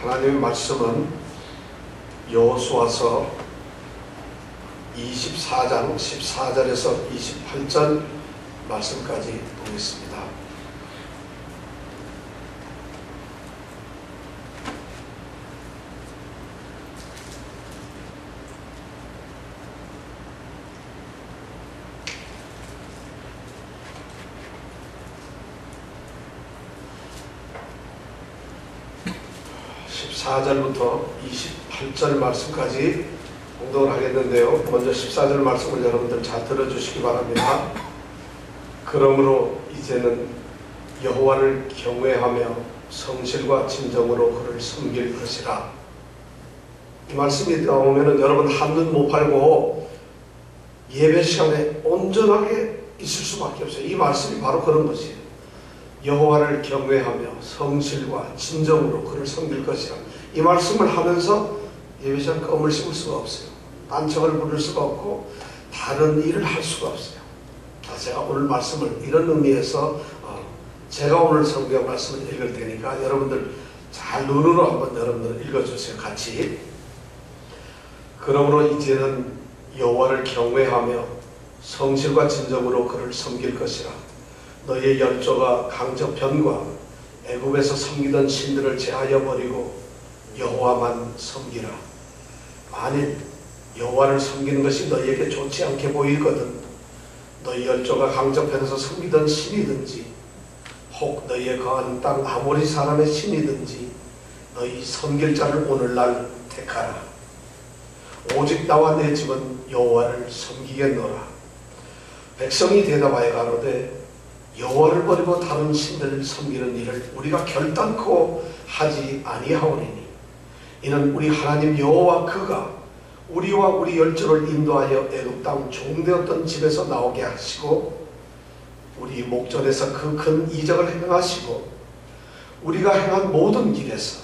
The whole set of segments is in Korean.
하나님의 말씀은 여호수아서 24장 14절에서 28절 말씀까지 보겠습니다. (14) 절부터 28절 말씀까지 공독을 하겠는데요. 먼저 14절 말씀을 여러분들 잘 들어주시기 바랍니다. 그러므로 이제는 여호와를 경외하며 성실과 진정으로 그를 섬길 것이라. 이 말씀이 나오면 여러분 한눈 못 팔고 예배 시간에 온전하게 있을 수밖에 없어요. 이 말씀이 바로 그런 것이에요. 여호와를 경외하며 성실과 진정으로 그를 섬길 것이라. 이 말씀을 하면서 예배시간 껌을 씹을 수가 없어요. 단청을 부릴 수가 없고 다른 일을 할 수가 없어요. 제가 오늘 말씀을 이런 의미에서 제가 오늘 성경 말씀을 읽을 테니까 여러분들 잘 눈으로 한번 여러분들 읽어주세요. 같이. 그러므로 이제는 여호와를 경외하며 성실과 진정으로 그를 섬길 것이라. 너희의 열조가 강저편과 애굽에서 섬기던 신들을 제하여 버리고 여호와만 섬기라. 만일 여호와를 섬기는 것이 너희에게 좋지 않게 보이거든 너희 열조가 강저편에서 섬기던 신이든지 혹 너희의 거한 땅 아모리 사람의 신이든지 너희 섬길 자를 오늘날 택하라. 오직 나와 내 집은 여호와를 섬기겠노라. 백성이 대답하여 가로되 여호와를 버리고 다른 신들을 섬기는 일을 우리가 결단코 하지 아니하오리니 이는 우리 하나님 여호와 그가 우리와 우리 열조를 인도하여 애굽 땅 종되었던 집에서 나오게 하시고 우리 목전에서 그 큰 이적을 행하시고 우리가 행한 모든 길에서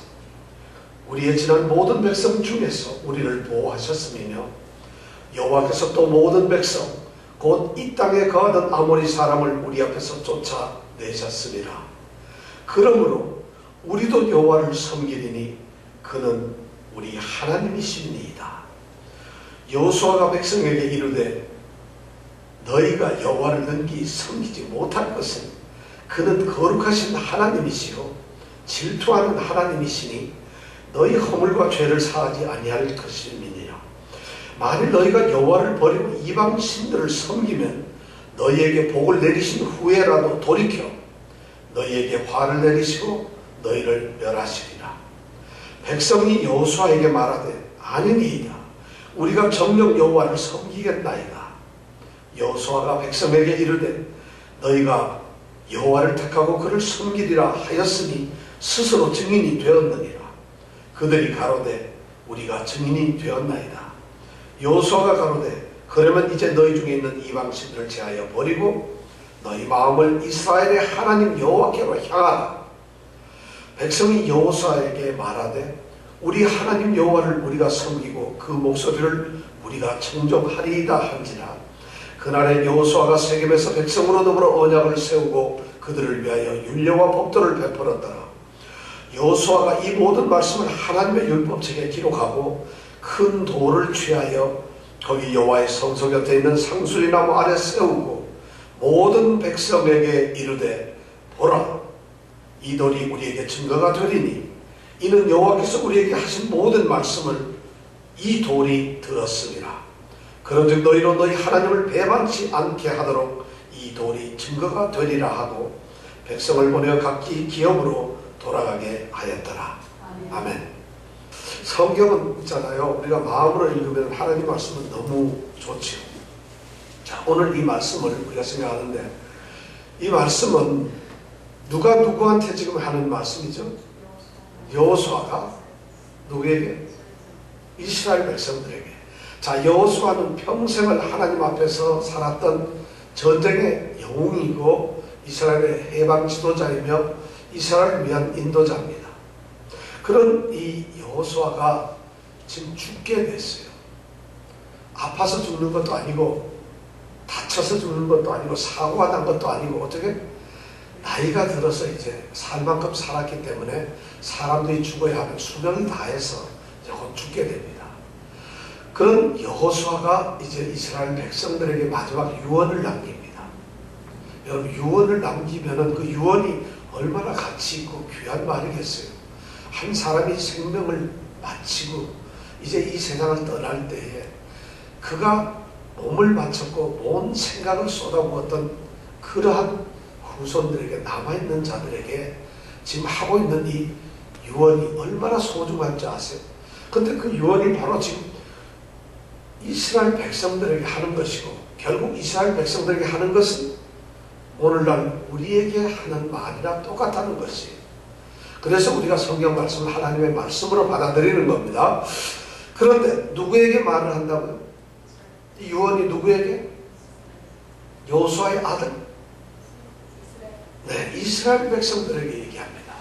우리의 지난 모든 백성 중에서 우리를 보호하셨음이며 여호와께서 또 모든 백성 곧 이 땅에 거하던 아모리 사람을 우리 앞에서 쫓아내셨으리라. 그러므로 우리도 여호와를 섬기리니 그는 우리 하나님이시니이다. 여호수아가 백성에게 이르되 너희가 여호와를 능히 섬기지 못할 것은 그는 거룩하신 하나님이시요 질투하는 하나님이시니 너희 허물과 죄를 사하지 아니할 것임이니라. 만일 너희가 여호와를 버리고 이방 신들을 섬기면 너희에게 복을 내리신 후에라도 돌이켜 너희에게 화를 내리시고 너희를 멸하시리라. 백성이 여호수아에게 말하되 아니니이다. 우리가 정녕 여호와를 섬기겠나이다. 여호수아가 백성에게 이르되 너희가 여호와를 택하고 그를 섬기리라 하였으니 스스로 증인이 되었느니라. 그들이 가로되 우리가 증인이 되었나이다. 여호수아가 가로되 그러면 이제 너희 중에 있는 이방신들을 제하여 버리고 너희 마음을 이스라엘의 하나님 여호와께로 향하라. 백성이 여호수아에게 말하되 우리 하나님 여호와를 우리가 섬기고 그 목소리를 우리가 청종하리이다 한지라. 그날에 여호수아가 세겜에서 백성으로 더불어 언약을 세우고 그들을 위하여 율례와 법도를 베풀었더라. 여호수아가 이 모든 말씀을 하나님의 율법책에 기록하고 큰 돌을 취하여 거기 여호와의 성소 곁에 있는 상수리나무 아래 세우고 모든 백성에게 이르되 보라 이 돌이 우리에게 증거가 되리니 이는 여호와께서 우리에게 하신 모든 말씀을 이 돌이 들었으리라. 그런즉 너희로 너희 하나님을 배반치 않게 하도록 이 돌이 증거가 되리라 하고 백성을 보내어 각기 기업으로 돌아가게 하였더라. 아멘. 성경은 있잖아요. 우리가 마음으로 읽으면 하나님 말씀은 너무 좋죠. 자, 오늘 이 말씀을 우리가 생각하는데 이 말씀은 누가 누구한테 지금 하는 말씀이죠? 여호수아가 누구에게? 이스라엘 백성들에게. 자, 여호수아는 평생을 하나님 앞에서 살았던 전쟁의 영웅이고 이스라엘의 해방 지도자이며 이스라엘을 위한 인도자입니다. 그런 이 여호수아가 지금 죽게 됐어요. 아파서 죽는 것도 아니고 다쳐서 죽는 것도 아니고 사고가 난 것도 아니고 어떻게? 나이가 들어서 이제 살 만큼 살았기 때문에 사람들이 죽어야 하는 수명을 다해서 곧 죽게 됩니다. 그런 여호수아가 이제 이스라엘 백성들에게 마지막 유언을 남깁니다. 여러분, 유언을 남기면은 그 유언이 얼마나 가치 있고 귀한 말이겠어요. 한 사람이 생명을 마치고 이제 이 세상을 떠날 때에 그가 몸을 바쳤고 온 생각을 쏟아부었던 그러한 후손들에게, 남아있는 자들에게 지금 하고 있는 이 유언이 얼마나 소중한지 아세요? 근데 그 유언이 바로 지금 이스라엘 백성들에게 하는 것이고, 결국 이스라엘 백성들에게 하는 것은 오늘날 우리에게 하는 말이랑 똑같다는 것이에요. 그래서 우리가 성경 말씀을 하나님의 말씀으로 받아들이는 겁니다. 그런데 누구에게 말을 한다고요? 이 유언이 누구에게? 여호수아의 아들? 네, 이스라엘 백성들에게 얘기합니다.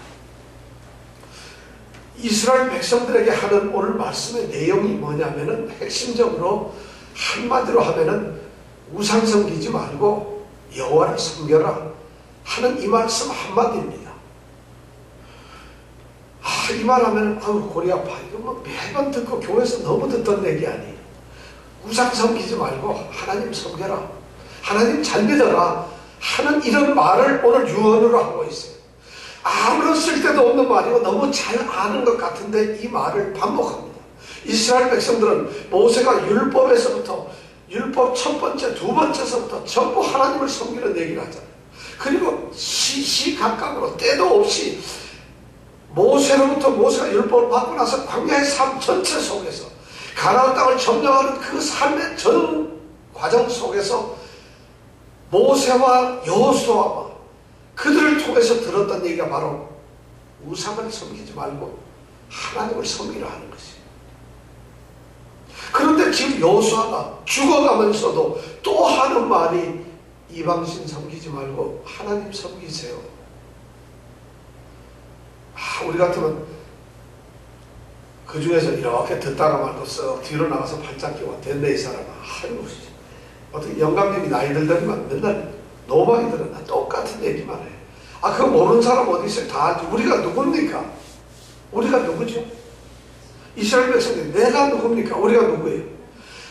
이스라엘 백성들에게 하는 오늘 말씀의 내용이 뭐냐면은, 핵심적으로 한마디로 하면은 우상 섬기지 말고 여호와를 섬겨라 하는 이 말씀 한마디입니다. 이 말하면 골이 아파. 이거 뭐 매번 듣고 교회에서 너무 듣던 얘기 아니에요. 우상 섬기지 말고 하나님 섬겨라, 하나님 잘 믿어라 하는 이런 말을 오늘 유언으로 하고 있어요. 아무런 쓸데도 없는 말이고 너무 잘 아는 것 같은데 이 말을 반복합니다. 이스라엘 백성들은 모세가 율법에서부터, 율법 첫 번째, 두 번째서부터 전부 하나님을 섬기는 얘기를 하잖아요. 그리고 시시각각으로 때도 없이 모세로부터, 모세가 율법을 받고 나서 광야의 삶 전체 속에서, 가나안 땅을 점령하는 그 삶의 전 과정 속에서 모세와 여호수아와 그들을 통해서 들었던 얘기가 바로 우상을 섬기지 말고 하나님을 섬기라 하는 것이에요. 그런데 지금 여호수아가 죽어가면서도 또 하는 말이 이방신 섬기지 말고 하나님 섬기세요. 우리 같으면 그 중에서 이렇게 듣다가 말고 썩 뒤로 나가서 발짝 끼고 됐네 이 사람아. 아이고, 어떻게 영감님이 나이 들더니만 맨날 노망이 들었나 똑같은 얘기만 해. 그거 모르는 사람 어디 있어요? 다 알지. 우리가 누굽니까? 우리가 누구죠? 이스라엘 백성이 내가 누굽니까? 우리가 누구예요?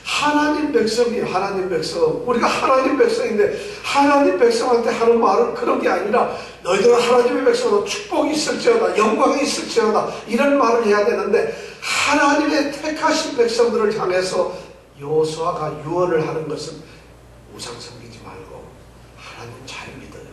하나님 백성이에요. 하나님 백성. 우리가 하나님 백성인데 하나님 백성한테 하는 말은 그런 게 아니라 너희들은 하나님의 백성으로 축복이 있을지어다, 영광이 있을지어다, 이런 말을 해야 되는데, 하나님의 택하신 백성들을 향해서 여호수아가 유언을 하는 것은 우상 섬기지 말고 하나님 잘 믿어요.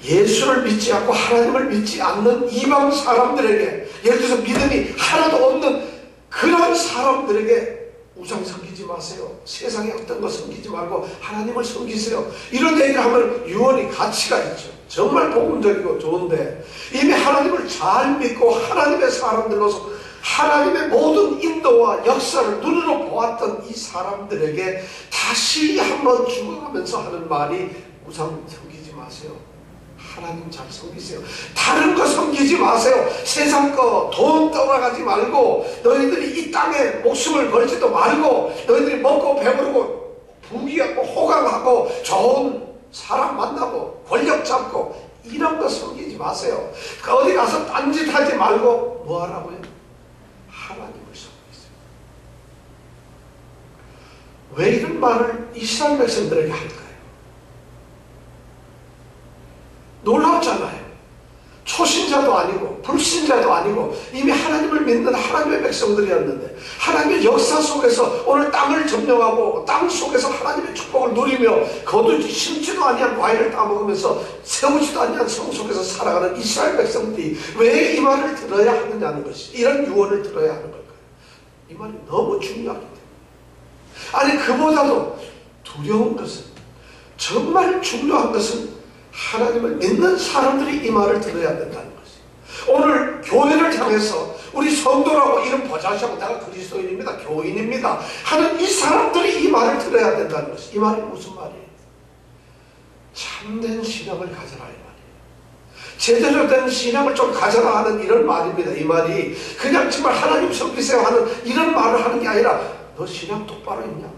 예수를 믿지 않고 하나님을 믿지 않는 이방 사람들에게, 예를 들어서 믿음이 하나도 없는 그런 사람들에게 우상 섬기지 마세요. 세상에 어떤 거 섬기지 말고 하나님을 섬기세요. 이런 얘기를 하면 유언이 가치가 있죠. 정말 복음적이고 좋은데, 이미 하나님을 잘 믿고 하나님의 사람들로서 하나님의 모든 인도와 역사를 눈으로 보았던 이 사람들에게 다시 한번 죽어가면서 하는 말이 우상 섬기지 마세요. 하나님 잘 섬기세요. 다른 거 섬기지 마세요. 세상 거, 돈 떠나가지 말고, 너희들이 이 땅에 목숨을 걸지도 말고, 너희들이 먹고 배부르고 부귀하고 호강하고 좋은 사람 만나고 권력 잡고 이런 거 섬기지 마세요. 어디 가서 딴짓하지 말고 뭐 하라고요? 하나님을 섬기세요. 왜 이런 말을 이스라엘 백성들에게 할까요? 놀랍잖아요. 초신자도 아니고 불신자도 아니고 이미 하나님을 믿는 하나님의 백성들이었는데, 하나님의 역사 속에서 오늘 땅을 점령하고 땅 속에서 하나님의 축복을 누리며 거두지 심지도 아니한 과일을 따먹으면서 세우지도 아니한 성 속에서 살아가는 이스라엘 백성들이 왜 이 말을 들어야 하느냐는 것이, 이런 유언을 들어야 하는 걸까요? 이 말이 너무 중요하기 때문에. 아니, 그보다도 두려운 것은, 정말 중요한 것은 하나님을 믿는 사람들이 이 말을 들어야 된다는 것이에요. 오늘 교회를 향해서 우리 성도라고 이름 보자시하고 내가 그리스도인입니다, 교인입니다 하는 이 사람들이 이 말을 들어야 된다는 것이에요. 이 말이 무슨 말이에요? 참된 신앙을 가져라 이 말이에요. 제대로 된 신앙을 좀 가져라 하는 이런 말입니다. 이 말이 그냥 정말 하나님 섬기세요 하는 이런 말을 하는 게 아니라, 너 신앙 똑바로 있냐?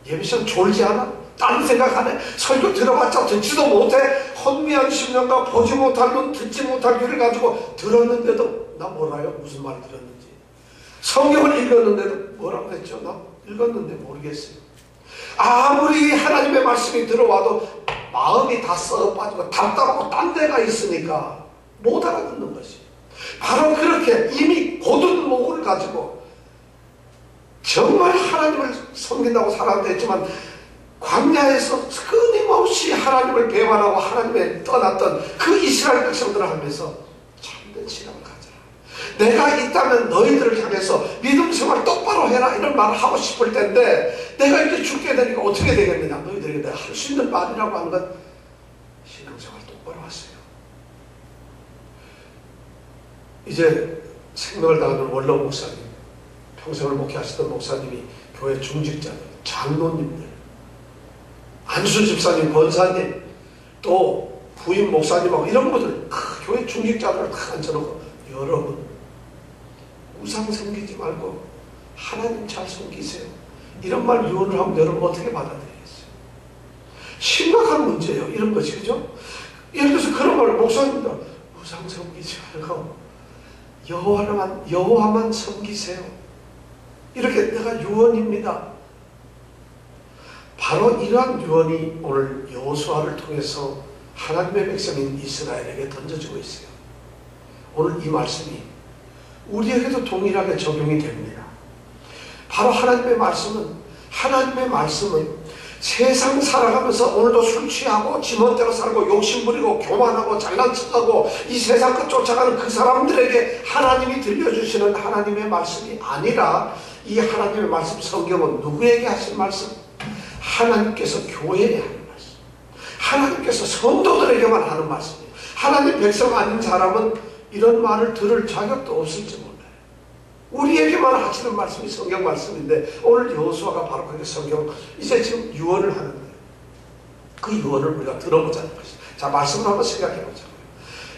예배 시간 졸지 않아? 딴 생각 안 해? 설교 들어봤자 듣지도 못해? 혼미한 심령과 보지 못할 눈, 듣지 못할 귀를 가지고 들었는데도 나 몰라요. 무슨 말 들었는지. 성경을 읽었는데도 뭐라고 했죠? 나 읽었는데 모르겠어요. 아무리 하나님의 말씀이 들어와도 마음이 다 썩어 빠지고 답답하고 딴 데가 있으니까 못 알아듣는 것이. 바로 그렇게 이미 곧은 목을 가지고 정말 하나님을 섬긴다고 살아도 했지만 광야에서 끊임없이 하나님을 배반하고 하나님의 떠났던 그 이스라엘 백성들을 하면서 참된 신앙을 가져라. 내가 있다면 너희들을 향해서 믿음 생활 똑바로 해라 이런 말을 하고 싶을 텐데 내가 이렇게 죽게 되니까 어떻게 되겠느냐. 너희들에게 내가 할 수 있는 말이라고 하는 건 신앙생활 똑바로 하세요. 이제 생명을 다하는 원로 목사님, 평생을 목회하시던 목사님이 교회 중직자들, 장로님들, 안수 집사님, 권사님, 또 부임 목사님하고 이런 분들 교회 중직자들을 다 앉혀놓고 여러분 우상 섬기지 말고 하나님 잘 섬기세요. 이런 말 유언을 하면 여러분 어떻게 받아들이겠어요? 심각한 문제예요. 이런 것이. 그죠? 예를 들어서 그런 말 목사님들 우상 섬기지 말고 여호와만 섬기세요. 이렇게 내가 유언입니다. 바로 이러한 유언이 오늘 여호수아를 통해서 하나님의 백성인 이스라엘에게 던져지고 있어요. 오늘 이 말씀이 우리에게도 동일하게 적용이 됩니다. 바로 하나님의 말씀은 세상 살아가면서 오늘도 술 취하고 지멋대로 살고 욕심부리고 교만하고 잘난 척하고 이 세상 끝 쫓아가는 그 사람들에게 하나님이 들려주시는 하나님의 말씀이 아니라 이 하나님의 말씀 성경은 누구에게 하신 말씀? 하나님께서 교회에 하는 말씀, 하나님께서 성도들에게만 하는 말씀이에요. 하나님 백성 아닌 사람은 이런 말을 들을 자격도 없을지 몰라요. 우리에게만 하시는 말씀이 성경 말씀인데 오늘 여호수아가 바로 그렇게 성경 이제 지금 유언을 하는 거예요. 그 유언을 우리가 들어보자는 것이죠. 자, 말씀을 한번 생각해 보자고요.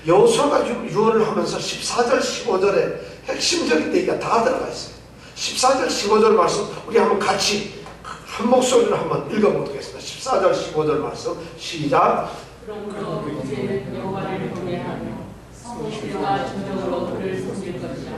여호수아가 유언을 하면서 14절 15절에 핵심적인 얘기가 다 들어가 있어요. 14절 15절 말씀 우리 한번 같이 한 목소리로 한번 읽어보겠습니다. 14절 15절 말씀 시작. 그러므로 이제는 여호와를 경외하며 성실과 진정으로 그를 섬길 것이라.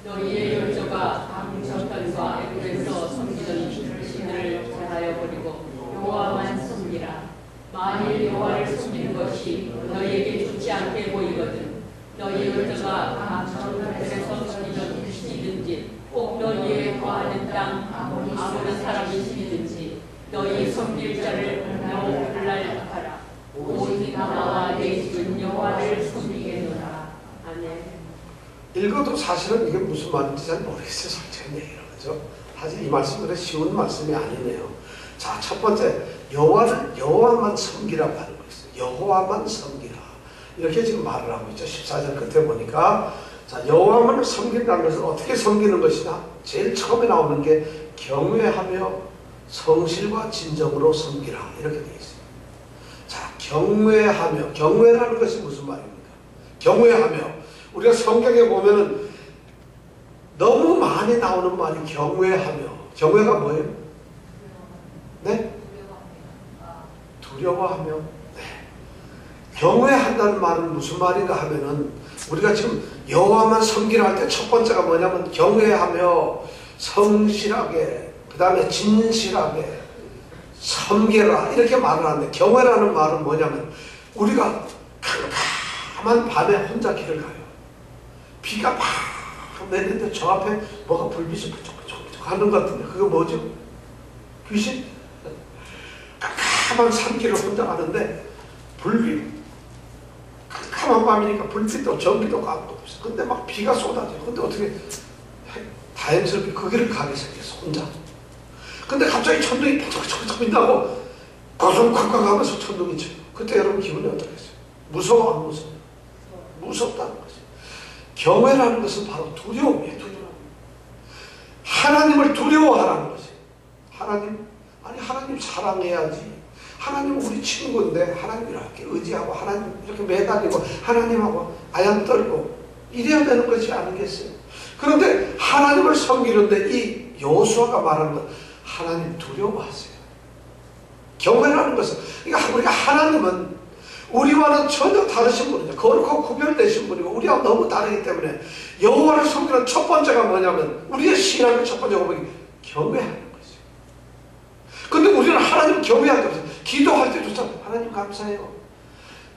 너희의 열조가 강정편과 애굽에서 섬기던 신들을 제하여 버리고 여호와만 섬기라. 만일 여호와를 섬기는 것이 너희에게 좋지 않게 보이거든 너희 열조가 강정편에서 섬기던 신이든지 꼭 너희의 거하는 땅 아무런 사람이 신이든지 너희 섬길 자를 명날 하라. 오직 나와 내 집은 여호와를 섬기겠노라. 아멘. 읽어도 사실은 이게 무슨 말인지 잘 모르겠어요. 솔직히 얘기를 하죠. 사실 이 말씀들은 쉬운 말씀이 아니네요. 자, 첫 번째 여호와만 섬기라고 하는 거 있어요. 여호와만 섬기라. 이렇게 지금 말을 하고 있죠. 14절 끝에 보니까 자, 여호와만을 섬긴다는 것은 어떻게 섬기는 것이냐? 제일 처음에 나오는 게 경외하며 성실과 진정으로 섬기라. 이렇게 되어 있어요. 자, 경외라는 것이 무슨 말입니까? 경외하며 우리가 성경에 보면은 너무 많이 나오는 말이 경외하며. 경외가 뭐예요? 네? 두려워하며. 네. 경외한다는 말은 무슨 말인가 하면은 우리가 지금 여호와만 섬기라 할 때 첫 번째가 뭐냐면 경외하며 성실하게 그 다음에 진실하게 섬겨라 이렇게 말을 하는데 경외라는 말은 뭐냐면 우리가 캄캄한 밤에 혼자 길을 가요. 비가 막 내리는데 저 앞에 뭐가 불빛이 부쩍부쩍 하는 것 같은데 그게 뭐죠? 귀신? 캄캄한 산길을 혼자 가는데 불빛 캄캄한 밤이니까 불빛도 전기도 아무것도 없어. 근데 막 비가 쏟아져요. 근데 어떻게 다행스럽게 그 길을 가게 생겼어 혼자. 근데 갑자기 천둥이 팍팍팍 빈다고 거성콱콱 하면서 천둥이 쳐요. 그때 여러분 기분이 어떻겠어요? 무서워 안 무서워? 무섭다는 거죠. 경외라는 것은 바로 두려움이에요. 두려움. 하나님을 두려워하라는 거지. 하나님 사랑해야지. 하나님 우리 친구인데 하나님 이렇게 의지하고 하나님 이렇게 매달리고 하나님하고 아양 떨고 이래야 되는 것이 아니겠어요? 그런데 하나님을 섬기는데 이 여호수아가 말하는 것 하나님 두려워하세요. 경외라는 것은 그러니까 우리가 하나님은 우리와는 전혀 다르신 분이죠. 거룩하고 구별되신 분이고 우리와 너무 다르기 때문에 여호와를 섬기는 첫 번째가 뭐냐면 우리의 신앙의 첫 번째 고백이 경외하는 거죠. 근데 우리는 하나님 경외할 때 없어요. 기도할 때조차 하나님 감사해요.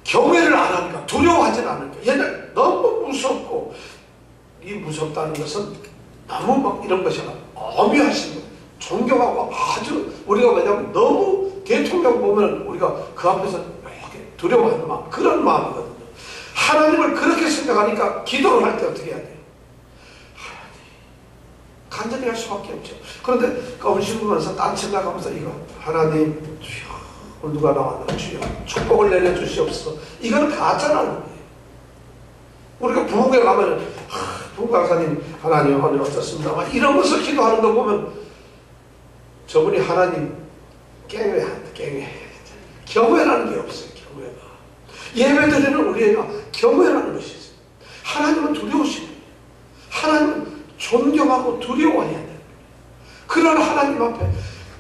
경외를 안 하니까 두려워하지는 않으니까 옛날 너무 무섭고 이 무섭다는 것은 너무 막 이런 것이 아니라 엄유하신 거 존경하고 아주 우리가 왜냐하면 너무 대통령 보면 우리가 그 앞에서 이렇게 두려워하는 마음 그런 마음이거든요. 하나님을 그렇게 생각하니까 기도를 할 때 어떻게 해야 돼요? 하나님 간절히 할 수밖에 없죠. 그런데 음식 보면서 딴 생각하면서 이거 하나님 주여 누가 나왔나 주여 축복을 내려주시옵소서 이거는 가짜라는 거예요. 우리가 부흥회 가면 부흥 강사님 하나님 오늘 어떻습니다 막 이러면서 기도하는 거 보면 저분이 하나님 경외한다 경외라는 게 없어요. 경외가 예배드리는 우리가 경외라는 것이죠. 하나님은 두려우신 분이에요. 하나님은 존경하고 두려워해야 돼요. 그런 하나님 앞에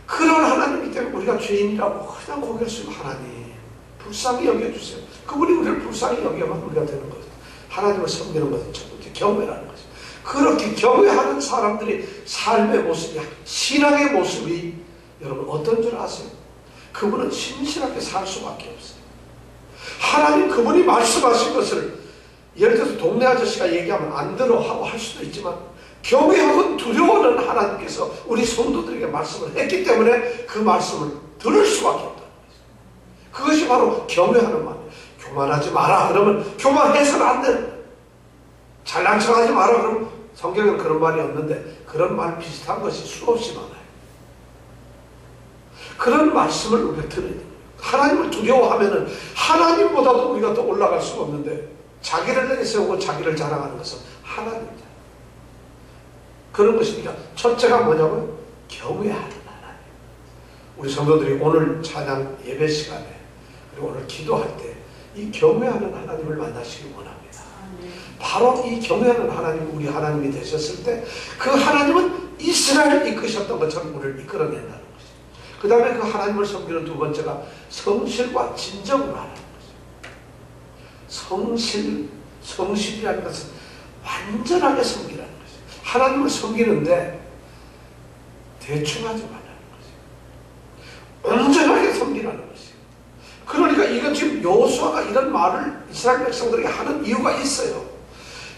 그런 하나님이기 때문에 우리가 죄인이라고 그냥 고개를 숙이고 하나님 불쌍히 여겨주세요. 그분이 우리를 불쌍히 여겨만 우리가 되는 거죠. 하나님을 섬기는 것은 첫 번째 경외라는 거죠. 그렇게 경외하는 사람들이 삶의 모습이 신앙의 모습이 여러분 어떤 줄 아세요? 그분은 신실하게 살 수밖에 없어요. 하나님 그분이 말씀하신 것을 예를 들어서 동네 아저씨가 얘기하면 안 들어 하고 할 수도 있지만 경외하고 두려워하는 하나님께서 우리 성도들에게 말씀을 했기 때문에 그 말씀을 들을 수밖에 없다는 거죠. 그것이 바로 경외하는 말이에요. 교만하지 마라 그러면 교만해서는 안 되는 거예요. 잘난 척하지 마라 그러면 성경에는 그런 말이 없는데 그런 말 비슷한 것이 수없이 많아요. 그런 말씀을 우리가 들어야 돼요. 하나님을 두려워하면은 하나님보다도 우리가 더 올라갈 수가 없는데 자기를 내세우고 자기를 자랑하는 것은 하나님이다. 그런 것이니까 첫째가 뭐냐고요? 경외하는 하나님. 우리 성도들이 오늘 찬양 예배 시간에 그리고 오늘 기도할 때 이 경외하는 하나님을 만나시기 원합니다. 바로 이 경외하는 하나님 우리 하나님이 되셨을 때 그 하나님은 이스라엘을 이끄셨던 것처럼 우리를 이끌어낸다는 것이죠. 그 다음에 그 하나님을 섬기는 두 번째가 성실과 진정으로 하는 것이죠. 성실이라는 것은 완전하게 섬기라는 것이죠. 하나님을 섬기는데 대충 하지 말라는 것이죠. 온전하게 섬기라는 것이죠. 그러니까 이건 지금 여호수아가 이런 말을 이스라엘 백성들에게 하는 이유가 있어요.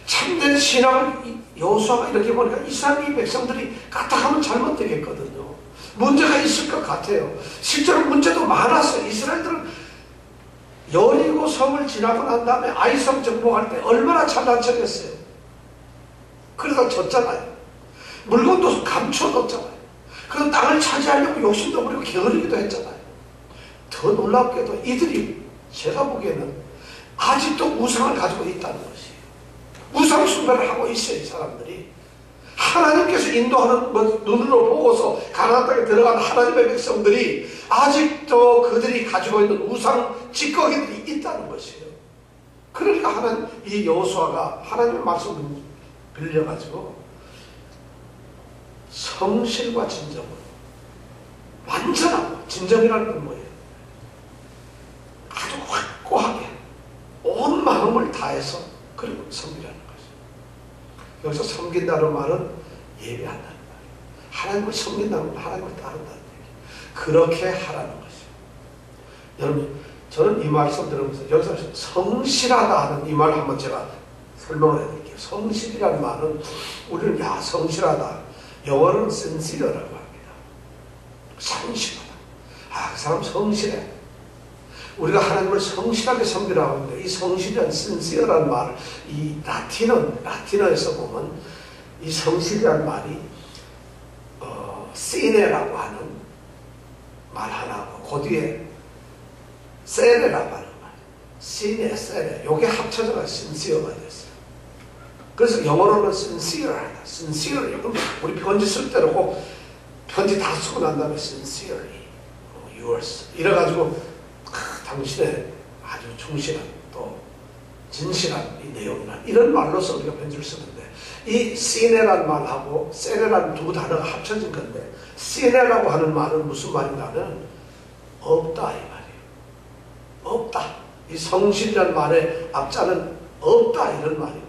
참된 신앙을 여호수아가 이렇게 보니까 이스라엘 백성들이 까딱하면 잘못되겠거든요. 문제가 있을 것 같아요. 실제로 문제도 많았어요. 이스라엘들은 여리고 섬을 지나고 난 다음에 아이섬 정복할 때 얼마나 잘난 척했어요. 그래서 졌잖아요. 물건도 감춰뒀잖아요. 그런 땅을 차지하려고 욕심도 부리고 게으르기도 했잖아요. 더 놀랍게도 이들이 제가 보기에는 아직도 우상을 가지고 있다는 것이에요. 우상 숭배를 하고 있어요. 이 사람들이 하나님께서 인도하는 눈으로 보고서 가나안 땅에 들어간 하나님의 백성들이 아직도 그들이 가지고 있는 우상 찌꺼기들이 있다는 것이에요. 그러니까 하나님 이 여호수아가 하나님의 말씀을 빌려가지고 성실과 진정으로 완전하고 진정이라는 건 뭐예요? 아주 확고하게 온 마음을 다해서 그리고 섬기라는 거죠. 여기서 섬긴다는 말은 예배한다는 말이에요. 하나님을 섬긴다는 말, 하나님을 따른다는 얘기예요. 그렇게 하라는 것이죠. 여러분 저는 이 말씀 들으면서 여기서 성실하다 하는 이 말을 한번 제가 설명을 해드릴게요. 성실이라는 말은 우리는 야 성실하다 영어로는 sincere라고 합니다. 성실하다. 아, 그 사람 성실해. 우리가 하나님을 성실하게 섬기라고 하는데 이 성실이란 sincere라는 말을 이 라틴어에서 보면 이 성실이라는 말이 sine라고 하는 말 하나고 그 뒤에 sere라고 하는 말 sine, sere 요게 합쳐져서 sincere가 됐어요. 그래서 영어로는 sincere하다. sincere 우리 편지 쓸 때로 꼭 편지 다 쓰고 난 다음에 sincerely yours 이래가지고 당신의 아주 충실한 또 진실한 이 내용이나 이런 말로서 우리가 편지를 쓰는데 이 sine라는 말하고 sere라는 두 단어가 합쳐진 건데 sine라고 하는 말은 무슨 말인가 하면 없다 이 말이에요. 없다. 이 성실이라는 말의 앞자는 없다 이런 말이고,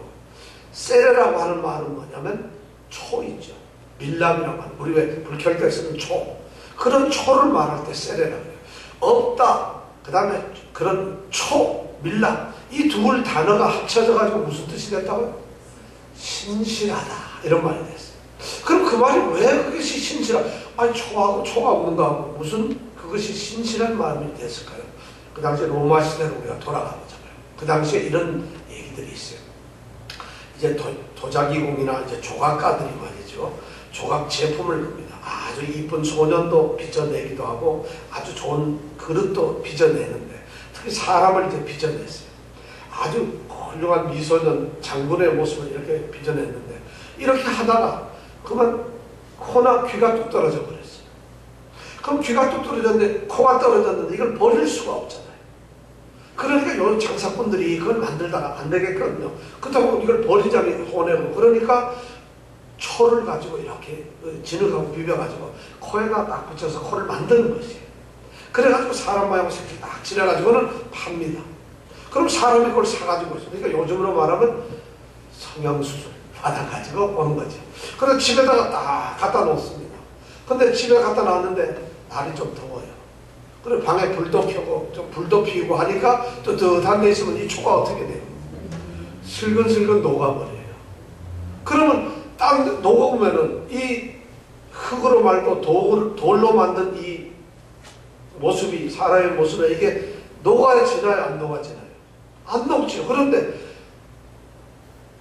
세레라고 하는 말은 뭐냐면 초이죠. 밀람이라고 하는, 우리 왜 불켤 때 쓰는 초, 그런 초를 말할 때 세레라고 해요. 없다, 그 다음에 그런 초, 밀람, 이 두 단어가 합쳐져 가지고 무슨 뜻이 됐다고요? 신실하다 이런 말이 됐어요. 그럼 그 말이 왜 그것이 신실하다, 아니 초하고 초가 없는가 하고 무슨 그것이 신실한 마음이 됐을까요? 그 당시에 로마 시대로 우리가 돌아가보잖아요. 그 당시에 이런 얘기들이 있어요. 이제 도자기공이나 이제 조각가들이 말이죠, 조각 제품을 겁니다. 아주 이쁜 소년도 빚어내기도 하고 아주 좋은 그릇도 빚어내는데, 특히 사람을 이제 빚어냈어요. 아주 훌륭한 미소년 장군의 모습을 이렇게 빚어냈는데, 이렇게 하다가 그만 코나 귀가 뚝 떨어져 버렸어요. 그럼 귀가 뚝 떨어졌는데 코가 떨어졌는데 이걸 버릴 수가 없잖아요. 그러니까 요 장사꾼들이 그걸 만들다가 안 되겠거든요. 그렇다고 이걸 버리자니 혼내고, 그러니까 초를 가지고 이렇게 진흙하고 비벼가지고 코에다 딱 붙여서 코를 만드는 것이에요. 그래가지고 사람 모양으로 이렇게 딱 칠해가지고는 팝니다. 그럼 사람이 그걸 사가지고 있어요. 그러니까 요즘으로 말하면 성형수술 받아가지고 오는 거죠. 그래서 집에다가 딱 갖다 놓습니다. 근데 집에 갖다 놨는데 날이 좀 더워요. 그리고 방에 불도 켜고 좀 불도 피우고 하니까 또 뜨뜻한 데 있으면 이 초가 어떻게 돼요? 슬근슬근 녹아버려요. 그러면 딱 녹아보면은 이 흙으로 말고 돌로 만든 이 모습이, 사람의 모습에 이게 녹아지나요? 안 녹아지나요? 안 녹죠. 그런데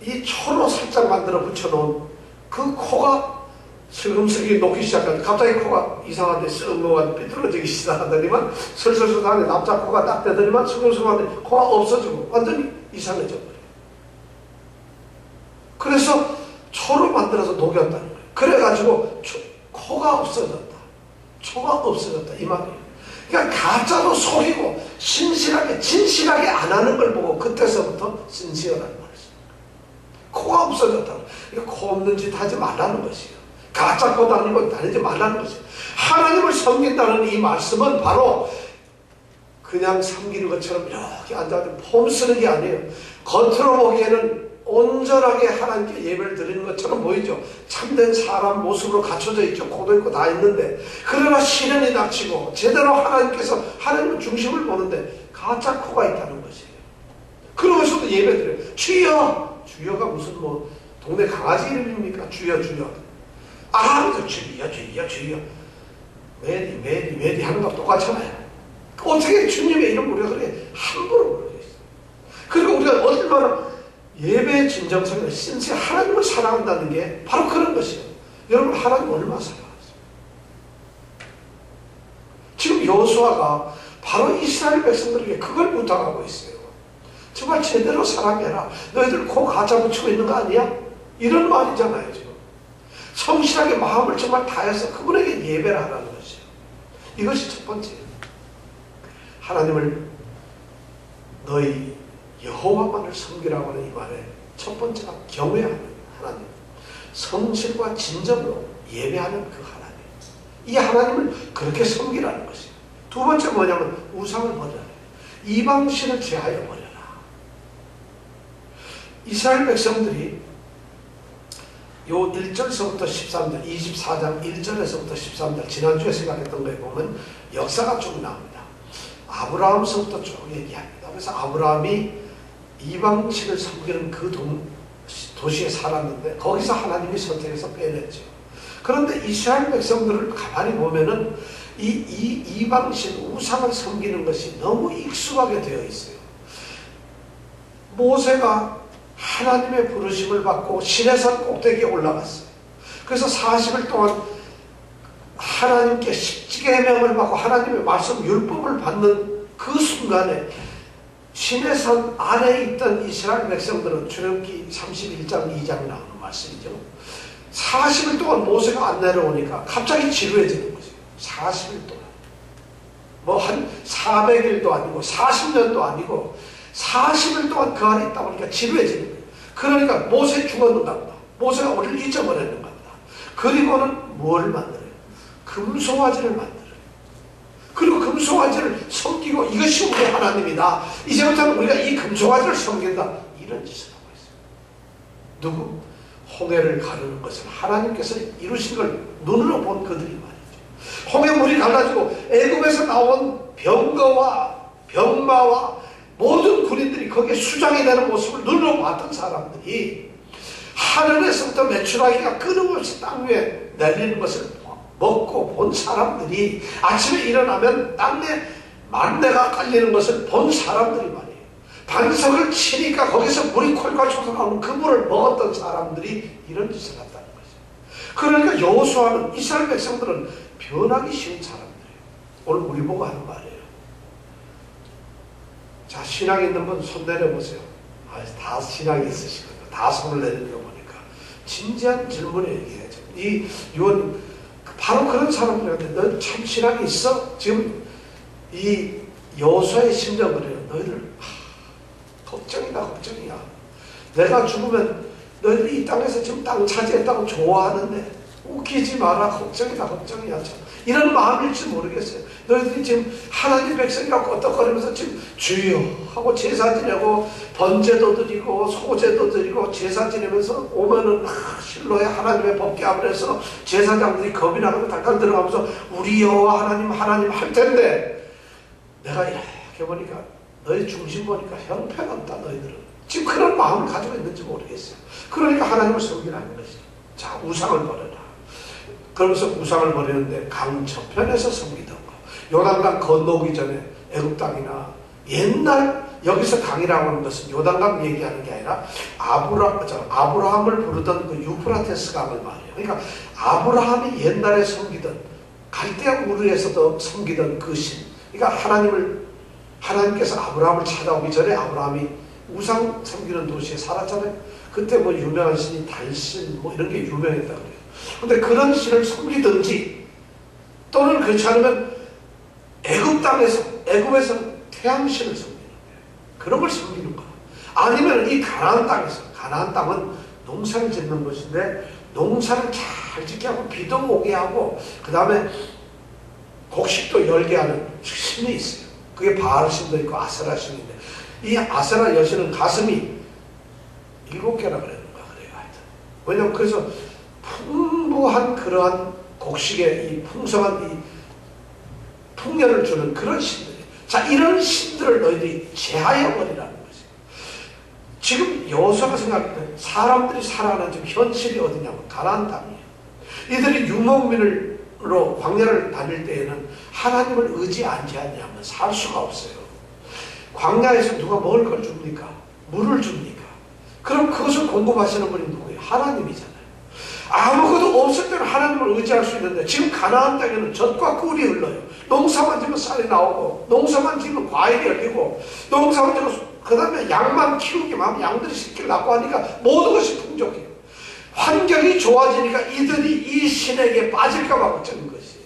이 초로 살짝 만들어 붙여놓은 그 코가 슬금슬금 녹기 시작하는데, 갑자기 코가 이상한데 쓱 녹아 삐뚤어지기 시작하더니만, 슬슬슬 하는데 납작 코가 딱 되더니만 슬금슬금 하는데 코가 없어지고 완전히 이상해져 버려요. 그래서 초로 만들어서 녹였다는 거예요. 그래가지고 코가 없어졌다, 초가 없어졌다 이 말이에요. 그러니까 가짜로 속이고 신실하게 진실하게 안 하는 걸 보고 그때서부터 신실하다는 말이죠. 코가 없어졌다. 그러니까 코 없는 짓 하지 말라는 것이에요. 가짜 코 다니고 다니지 말라는 것이에요. 하나님을 섬긴다는 이 말씀은 바로 그냥 섬기는 것처럼 이렇게 앉아서 폼 쓰는 게 아니에요. 겉으로 보기에는 온전하게 하나님께 예배를 드리는 것처럼 보이죠. 참된 사람 모습으로 갖춰져 있죠. 코도 있고 다 있는데, 그러나 시련이 닥치고 제대로 하나님께서 하나님의 중심을 보는데 가짜 코가 있다는 것이에요. 그러면서도 예배 드려요. 주여! 주여가 무슨 뭐 동네 강아지 이름입니까? 주여 주여. 아무도 주여 주여 주여. 메리 메리 메리 하는 거 똑같잖아요. 어떻게 주님의 이름 우리가 그래 함부로 부르고 있어요. 그리고 우리가 얼마나 예배의 진정성을 신실 하나님을 사랑한다는 게 바로 그런 것이에요. 여러분, 하나님 얼마나 사랑하세요? 지금 여호수아가 바로 이스라엘 백성들에게 그걸 부탁하고 있어요. 정말 제대로 사랑해라. 너희들 코 가짜 붙이고 있는 거 아니야? 이런 말이잖아요. 지금 성실하게 마음을 정말 다해서 그분에게 예배를 하라는 것이에요. 이것이 첫 번째예요. 하나님을 너희 여호와만을 섬기라고 하는 이 말에 첫 번째가 경외하는 하나님, 성실과 진정으로 예배하는 그 하나님, 이 하나님을 그렇게 섬기라는 것이에요. 두 번째 뭐냐면 우상을 버려라. 이방신을 제하여 버려라. 이스라엘 백성들이 요 1절에서부터 13절, 24장 1절에서부터 13절, 지난주에 생각했던 거에 보면 역사가 쭉 나옵니다. 아브라함서부터 쭉 얘기합니다. 그래서 아브라함이 이방신을 섬기는 그 도시에 살았는데 거기서 하나님이 선택해서 빼냈죠. 그런데 이스라엘 백성들을 가만히 보면은 이 이방신 우상을 섬기는 것이 너무 익숙하게 되어 있어요. 모세가 하나님의 부르심을 받고 시내산 꼭대기에 올라갔어요. 그래서 40일 동안 하나님께 십계명을 받고 하나님의 말씀 율법을 받는 그 순간에 시내산 안에 있던 이스라엘 백성들은 출애굽기 31장 2장 나오는 말씀이죠. 40일 동안 모세가 안 내려오니까 갑자기 지루해지는 거죠. 40일 동안 뭐 한 400일도 아니고 40년도 아니고 40일 동안 그 안에 있다 보니까 지루해지는 거예요. 그러니까 모세 죽었는가 보다. 모세가 우리를 잊어버렸는가 보다. 그리고는 뭘 만들어요? 금송아지를 만들어요. 그리고 금송아지를 섬기고 이것이 우리 하나님이다. 이제부터는 우리가 이 금송아지를 섬긴다. 이런 짓을 하고 있어요. 누구? 홍해를 가르는 것은 하나님께서 이루신 걸 눈으로 본 그들이 말이죠. 홍해물이 갈라지고 애굽에서 나온 병거와 병마와 모든 군인들이 거기에 수장이 되는 모습을 눈으로 봤던 사람들이 하늘에서부터 메추라기가 끊임없이 땅 위에 내리는 것을 먹고 본 사람들이 아침에 일어나면 땅에 만내가 깔리는 것을 본 사람들이 말이에요. 반석을 치니까 거기서 물이 콜콜 솟아나오는 그 물을 먹었던 사람들이 이런 짓을 했다는 거죠. 그러니까 여호수아는 이스라엘 백성들은 변하기 쉬운 사람들이에요. 오늘 우리 보고 하는 말이에요. 자, 신앙 있는 분 손 내려보세요. 다 신앙이 있으시거든요. 다 손을 내리는 거 보니까 진지한 질문을 얘기해야죠. 이 유언 바로 그런 사람들한테 너 참 신앙이 있어? 지금 이 여호수아의 심정을 해요. 너희들 걱정이다 걱정이야. 내가 죽으면 너희들이 이 땅에서 지금 땅 차지했다고 좋아하는데 웃기지 마라. 걱정이다 걱정이야. 참. 이런 마음일지 모르겠어요. 너희들이 지금 하나님 백성이라고 끄떡거리면서 지금 주여 하고 제사 지내고 번제도 드리고 소제도 드리고 제사 지내면서 오면은 실로에 하나님의 법궤합을 해서 제사장들이 겁이 나고 닭간 들어가면서 우리 여호와 하나님 할 텐데 내가 이렇게 보니까 너희 중심 보니까 형편없다. 너희들은 지금 그런 마음을 가지고 있는지 모르겠어요. 그러니까 하나님을 섬기라는 것이죠. 자, 우상을 버려라. 그러면서 우상을 버리는데 강 저편에서 섬기던가 요단강 건너오기 전에 애굽 땅이나 옛날 여기서 강이라고 하는 것은 요단강 얘기하는 게 아니라 아브라함을 부르던 그 유프라테스 강을 말이에요. 그러니까 아브라함이 옛날에 섬기던 갈대아 우르에서도 섬기던 그 신. 그러니까 하나님께서 아브라함을 찾아오기 전에 아브라함이 우상 섬기는 도시에 살았잖아요. 그때 뭐 유명한 신이 달신 뭐 이런 게 유명했다 그래요. 근데 그런 신을 섬기든지 또는 그렇지 않으면 애굽 땅에서 애굽에서 태양신을 섬기는 거예요. 그런 걸 섬기는 거야. 아니면 이 가나안 땅에서 가나안 땅은 농사를 짓는 것인데 농사를 잘 짓게 하고 비도 오게 하고 그 다음에 곡식도 열게 하는 신이 있어요. 그게 바알 신도 있고 아세라 신인데 이 아세라 여신은 가슴이 7개나 그러는 거야. 그래요. 하여튼. 왜냐면 그래서 풍부한 그러한 곡식의 이 풍성한 이 풍년을 주는 그런 신들이에요. 자, 이런 신들을 너희들이 제하여 버리라는 거죠. 지금 여호수아가 생각할 때 사람들이 살아가는 지금 현실이 어디냐면 가나안 땅이에요. 이들이 유목민으로 광야를 다닐 때에는 하나님을 의지하지 않냐면 살 수가 없어요. 광야에서 누가 먹을 걸 줍니까? 물을 줍니까? 그럼 그것을 공급하시는 분이 누구예요? 하나님이잖아요. 아무것도 없을 때는 하나님을 의지할 수 있는데 지금 가나안 땅에는 젖과 꿀이 흘러요. 농사만 지면 쌀이 나오고 농사만 지면 과일이 열리고 농사만 지면 그 다음에 양만 키우기만 하면 양들이 새끼를 낳고 하니까 모든 것이 풍족해요. 환경이 좋아지니까 이들이 이 신에게 빠질까 봐 걱정인 것이에요.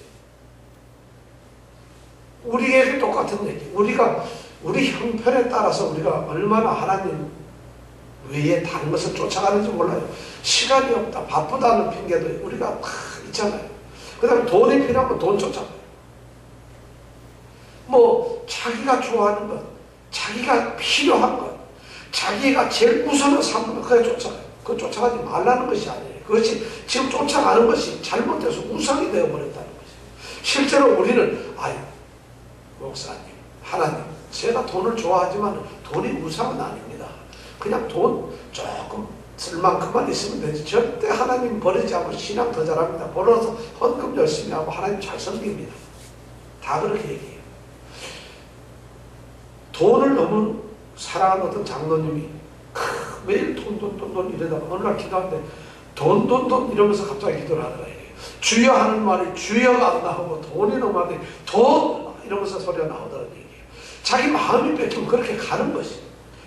우리에게 똑같은 얘기. 우리 형편에 따라서 우리가 얼마나 하나님 외에 다른 것을 쫓아가는지 몰라요. 시간이 없다, 바쁘다는 핑계도 우리가 다 있잖아요. 그 다음에 돈이 필요하면 돈 쫓아가요. 뭐 자기가 좋아하는 것, 자기가 필요한 것, 자기가 제일 우선으로 삼는 것, 그게 쫓아가요. 그거 쫓아가지 말라는 것이 아니에요. 그것이 지금 쫓아가는 것이 잘못돼서 우상이 되어버렸다는 것이에요. 실제로 우리는 목사님, 하나님, 제가 돈을 좋아하지만 돈이 우상은 아닙니다. 그냥 돈 조금 쓸 만큼만 있으면 되지. 절대 하나님 버리지 않고 신앙 더 잘합니다. 벌어서 헌금 열심히 하고 하나님 잘 섬깁니다. 다 그렇게 얘기해요. 돈을 너무 사랑하는 어떤 장로님이 매일 돈 이러다가 어느 날 기도하는데 돈 이러면서 갑자기 기도를 하더라. 주여 하는 말이 주여가 안 나오고 돈이 너무 많은데 돈 이러면서 소리가 나오더라는 얘기예요. 자기 마음이 뺏기면 그렇게 가는 것이에요.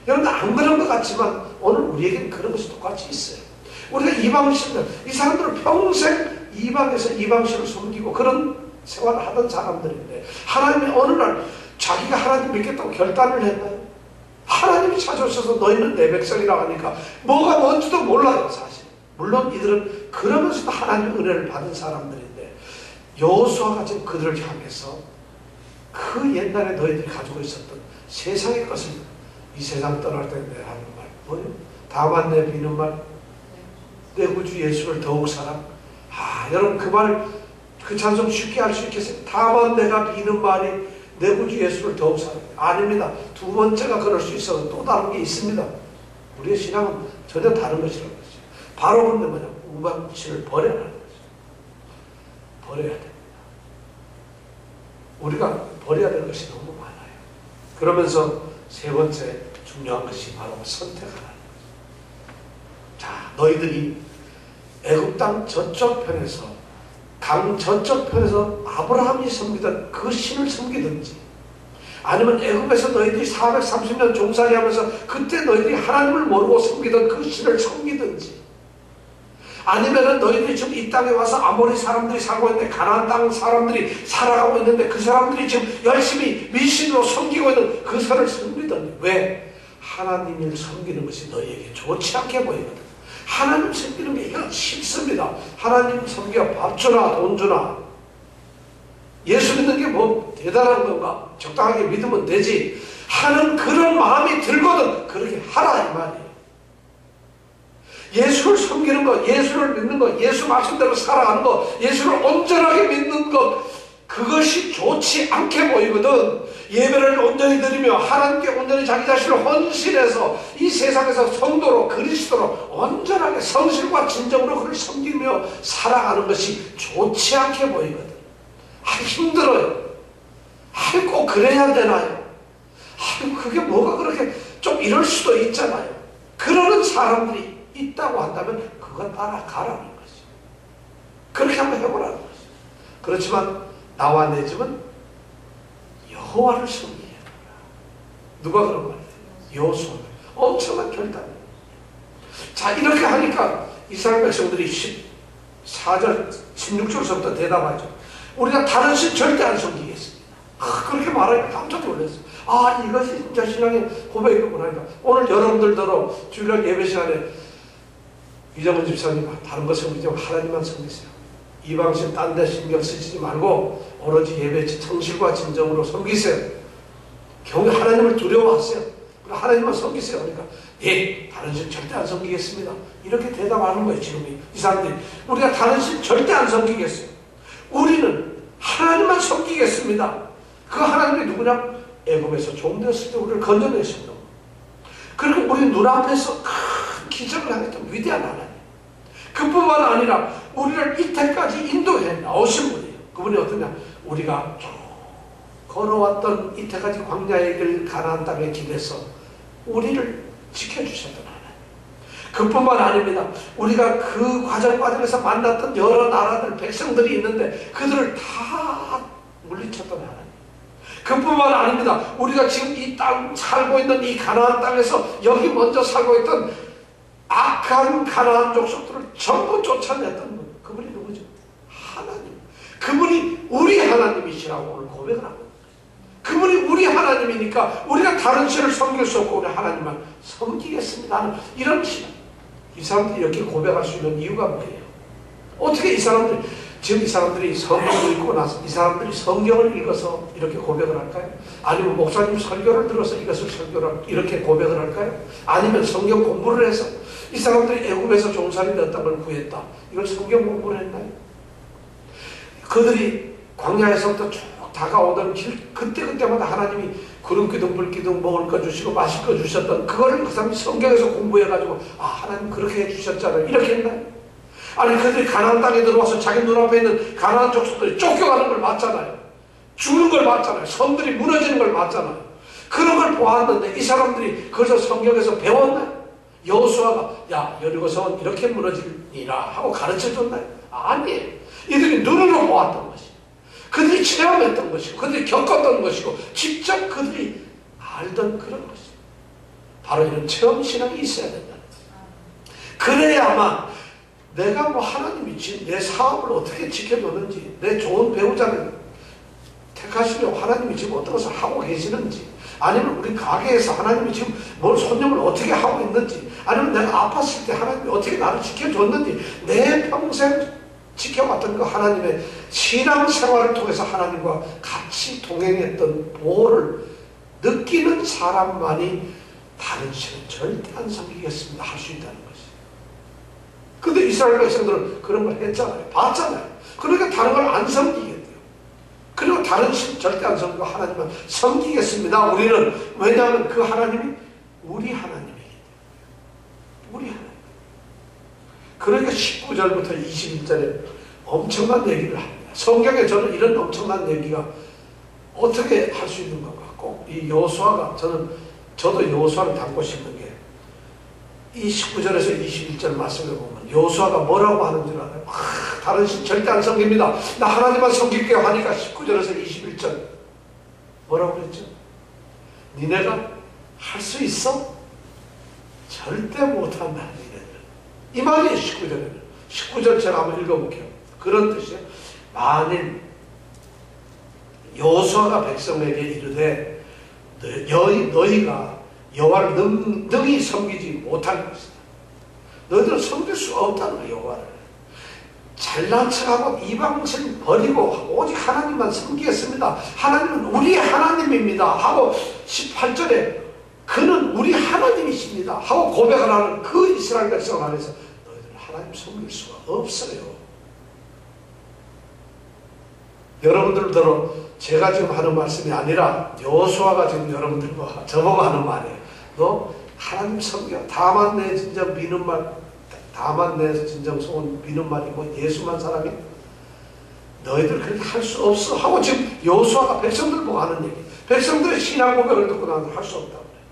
여러분 안 그런 것 같지만 오늘 우리에게는 그런 것이 똑같이 있어요. 우리가 이방신들, 이 사람들은 평생 이방에서 이방신을 섬기고 그런 생활을 하던 사람들인데 하나님이 어느 날 자기가 하나님 믿겠다고 결단을 했나요? 하나님이 찾아오셔서 너희는 내 백성이라고 하니까 뭐가 뭔지도 몰라요. 사실 물론 이들은 그러면서도 하나님의 은혜를 받은 사람들인데 여호수아가 지금 그들을 향해서 그 옛날에 너희들이 가지고 있었던 세상의 것을 이 세상 떠날 때 내가 하는 말 뭐요? 다만 내 비는 말, 내 구주 예수를 더욱 사랑. 여러분 그 말, 그 찬송 쉽게 할 수 있겠어요? 다만 내가 비는 말이 내 구주 예수를 더욱 사랑. 아닙니다. 두 번째가 그럴 수 있어도 또 다른 게 있습니다. 우리의 신앙은 전혀 다른 것이라는 거죠. 바로 그런데 뭐냐? 우방신을 버려라는 거죠. 버려야 됩니다. 우리가 버려야 될 것이 너무 많아요. 그러면서 세 번째 중요한 것이 바로 선택하라는 거죠. 자, 너희들이 애굽 땅 저쪽 편에서, 강 저쪽 편에서 아브라함이 섬기던 그 신을 섬기든지, 아니면 애굽에서 너희들이 430년 종살이 하면서 그때 너희들이 하나님을 모르고 섬기던 그 신을 섬기든지, 아니면은 너희들이 지금 이 땅에 와서 아모리 사람들이 살고 있는데, 가나안 땅 사람들이 살아가고 있는데 그 사람들이 지금 열심히 미신으로 섬기고 있는 그 선을 섬기든지. 왜? 하나님을 섬기는 것이 너희에게 좋지 않게 보이거든. 하나님 섬기는 게 이건 싫습니다. 하나님 섬겨 밥 주나 돈 주나, 예수 믿는 게 뭐 대단한 건가? 적당하게 믿으면 되지 하는 그런 마음이 들거든. 그렇게 하라 이 말이에요. 예수를 섬기는 것, 예수를 믿는 것, 예수 말씀대로 살아가는 것, 예수를 온전하게 믿는 것, 그것이 좋지 않게 보이거든. 예배를 온전히 드리며 하나님께 온전히 자기 자신을 헌신해서 이 세상에서 성도로, 그리스도로 온전하게 성실과 진정으로 그를 섬기며 살아가는 것이 좋지 않게 보이거든. 힘들어요. 꼭 그래야 되나요? 그게 뭐가 그렇게 좀 이럴 수도 있잖아요. 그러는 사람들이 있다고 한다면 그건 따라가라는 거죠. 그렇게 한번 해보라는 거죠. 그렇지만 나와 내 집은 여호와를 섬기게 해라. 누가 그런 말이에요? 여호수아. 엄청난 결단이에요. 자, 이렇게 하니까 이스라엘 백성들이 14절, 16절서부터 대답하죠. 우리가 다른 신 절대 안 섬기겠습니다. 그렇게 말하니까 깜짝 놀랐어요. 이것이 진짜 신앙의 고백이구나. 오늘 여러분들더러 주일날 예배 시간에 이정은 집사님, 다른 거 섬기지 말고 하나님만 섬기세요. 이방신 딴 데 신경 쓰지 말고 오로지 예배 성실과 진정으로 섬기세요. 경우 하나님을 두려워하세요. 하나님만 섬기세요. 그러니까 예, 다른 신 절대 안 섬기겠습니다. 이렇게 대답하는 거예요. 지금 이 사람들이. 우리가 다른 신 절대 안 섬기겠어요. 우리는 하나님만 섬기겠습니다. 그 하나님이 누구냐? 애굽에서 종되었을 때 우리를 건져내신 분. 그리고 우리 눈앞에서 큰 기적을 하겠던 위대한 하나님. 그뿐만 아니라 우리를 이때까지 인도해 나오신 분이에요. 그분이 어떠냐? 우리가 쭉 걸어왔던 이때까지 광야의 길, 가나안 땅의 길에서 우리를 지켜주셨던 하나님. 그뿐만 아닙니다. 우리가 그 과정에서 만났던 여러 나라들, 백성들이 있는데 그들을 다 물리쳤던 하나님. 그뿐만 아닙니다. 우리가 지금 이 땅 살고 있는 이 가나안 땅에서 여기 먼저 살고 있던 악한 가나안 족속들을 전부 쫓아냈던 분. 그분이 누구죠? 하나님. 그분이 우리 하나님이시라고 오늘 고백을 하고, 그분이 우리 하나님이니까 우리가 다른 신을 섬길 수 없고 우리 하나님만 섬기겠습니다 하는 이런 신앙. 이 사람들이 이렇게 고백할 수 있는 이유가 뭐예요? 어떻게 이 사람들이, 지금 이 사람들이 성경을 읽고 나서 이 사람들이 성경을 읽어서 이렇게 고백을 할까요? 아니면 목사님 설교를 들어서 이것을 이렇게 고백을 할까요? 아니면 성경 공부를 해서 이 사람들이 애굽에서 종살이 몇 땅을 구했다, 이걸 성경 공부를 했나요? 그들이 광야에서부터 쭉 다가오던 길, 그때마다 하나님이 구름기둥 불기둥 먹을 거 주시고 마실 거 주셨던 그거를 그 사람이 성경에서 공부해가지고 하나님 그렇게 해주셨잖아요, 이렇게 했나요? 아니, 그들이 가나안 땅에 들어와서 자기 눈앞에 있는 가나안 족속들이 쫓겨가는 걸 봤잖아요. 죽는 걸 봤잖아요. 섬들이 무너지는 걸 봤잖아요. 그런 걸 보았는데 이 사람들이 그래서 성경에서 배웠나요? 여호수아가 야, 여리고성은 이렇게 무너지니라 하고 가르쳐줬나요? 아니에요. 이들이 눈으로 보았던 것이, 그들이 체험했던 것이고, 그들이 겪었던 것이고, 직접 그들이 알던 그런 것이죠. 바로 이런 체험신앙이 있어야 된다는 거예요. 그래야만 내가 뭐 하나님이 지금 내 사업을 어떻게 지켜줬는지, 내 좋은 배우자를 택하시려고 하나님이 지금 어떤 것을 하고 계시는지, 아니면 우리 가게에서 하나님이 지금 뭘 손님을 어떻게 하고 있는지, 아니면 내가 아팠을 때 하나님이 어떻게 나를 지켜줬는지, 내 평생 지켜왔던 그 하나님의 신앙생활을 통해서 하나님과 같이 동행했던 보호를 느끼는 사람만이 다른 신은 절대 안 섬기겠습니다 할 수 있다는 것이. 근데 이스라엘 백성들은 그런 걸 했잖아요. 봤잖아요. 그러니까 다른 걸 안 섬기겠대요. 그리고 다른 신 절대 안 섬기고 하나님만 섬기겠습니다. 우리는. 왜냐하면 그 하나님이 우리 하나님이기 때문에. 우리 하나님. 그러니까 19절부터 21절에 엄청난 얘기를 합니다. 성경에 저는 이런 엄청난 얘기가 어떻게 할 수 있는 건가. 꼭 이 여호수아가 저도 여호수아를 닮고 싶은 게 이 19절에서 21절 말씀을 보면 여호수아가 뭐라고 하는 줄 알아요? 다른 신 절대 안 섬깁니다. 나 하나님만 섬길게요 하니까 19절에서 21절 뭐라고 그랬죠? 니네가 할 수 있어? 절대 못한다. 니네들. 이 말이에요. 19절에는. 19절 제가 한번 읽어볼게요. 그런 뜻이에요. 만일 여호수아가 백성에게 이르되 너희가 여호와를 능히 섬기지 못할 것이다. 너희들은 섬길 수 없다는 거예요. 여호와를. 잘난 척하고 이방신 버리고 오직 하나님만 섬기겠습니다. 하나님은 우리 하나님입니다 하고 18절에 그는 우리 하나님이십니다 하고 고백을 하는 그 이스라엘 백성 안에서 너희들은 하나님 섬길 수가 없어요. 여러분들도 제가 지금 하는 말씀이 아니라 여호수아가 지금 여러분들과 저보고 하는 말이에요. 너 하나님 섬겨. 다만 내 진정 미는 말, 다만 내 진정 소원 미는 말이 뭐 예수만 사람이 너희들 그렇게 할 수 없어 하고 지금 여호수아가 백성들 보고 하는 얘기. 백성들의 신앙 고백을 듣고 나는 할 수 없다고 그래요.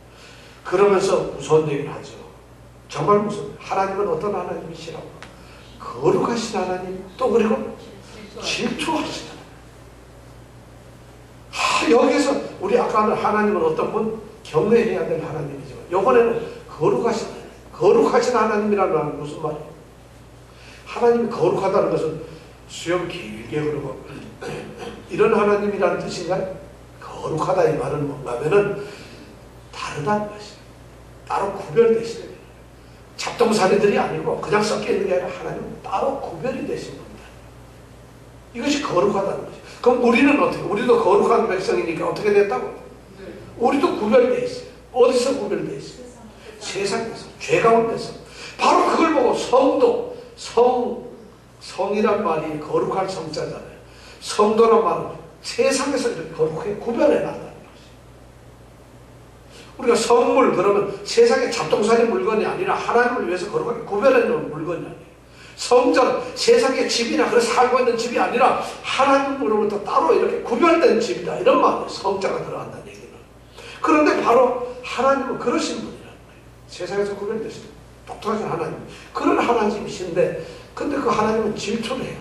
그러면서 무서운 얘기를 하죠. 정말 무서운. 하나님은 어떤 하나님이시라고? 거룩하신 하나님, 또 그리고 질투하신 하나님. 여기서 우리 아까는 하나님은 어떤 분? 경외해야 될 하나님이지만 이번에는 거룩하신 하나님이라는 말은 무슨 말이에요? 하나님이 거룩하다는 것은 수염 길게 흐르고 이런 하나님이라는 뜻인가요? 거룩하다 이 말은 뭔가 하면은 다르다는 것이에요. 따로 구별되시는 거예요. 잡동사니들이 아니고 그냥 섞여 있는 게 아니라 하나님은 따로 구별이 되신 겁니다. 이것이 거룩하다는 것이에요. 그럼 우리는 어떻게? 우리도 거룩한 백성이니까 어떻게 됐다고? 우리도 구별되어 있어요. 어디서 구별되어 있어요? 세상에서, 죄 가운데서. 바로 그걸 보고 성도, 성이란 말이 거룩할 성자잖아요. 성도란 말은 세상에서 이렇게 거룩하게 구별해 놨다는 것이에요. 우리가 성물 그러면 세상에 잡동사니 물건이 아니라 하나님을 위해서 거룩하게 구별해 놓은 물건이 아니에요. 성전, 세상의 집이나 그래서 살고 있는 집이 아니라 하나님으로부터 따로 이렇게 구별된 집이다. 이런 말이에요. 성자가 들어간다는 얘기는. 그런데 바로 하나님은 그러신 분이라는 거예요. 세상에서 구별되신 독특하신 하나님. 그런 하나님이신데 근데 그 하나님은 질투를 해요.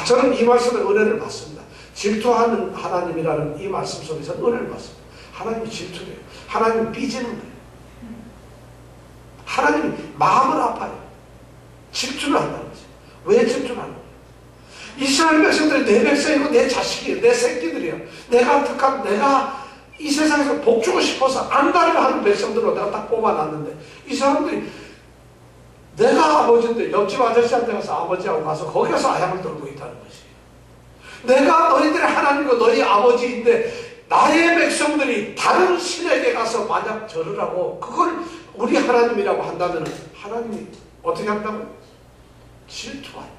저는 이 말씀에 은혜를 받습니다. 질투하는 하나님이라는 이 말씀 속에서 은혜를 받습니다. 하나님이 질투를 해요. 하나님이 삐지는 거예요. 하나님이 마음을 아파요. 질투를 한다는 거죠. 왜 질투를 하는 거예요? 이스라엘 백성들이 내 백성이고 내 자식이에요. 내 새끼들이에요. 내가 이 세상에서 복주고 싶어서 안달을 하는 백성들로 내가 딱 뽑아놨는데 이 사람들이 내가 아버지인데 옆집 아저씨한테 가서 아버지하고 가서 거기 가서 아양을 떨고 있다는 것이에요. 내가 너희들의 하나님이고 너희 아버지인데 나의 백성들이 다른 신에게 가서 만약 절을 하고 그걸 우리 하나님이라고 한다면 하나님이 어떻게 한다고요? 질투한다.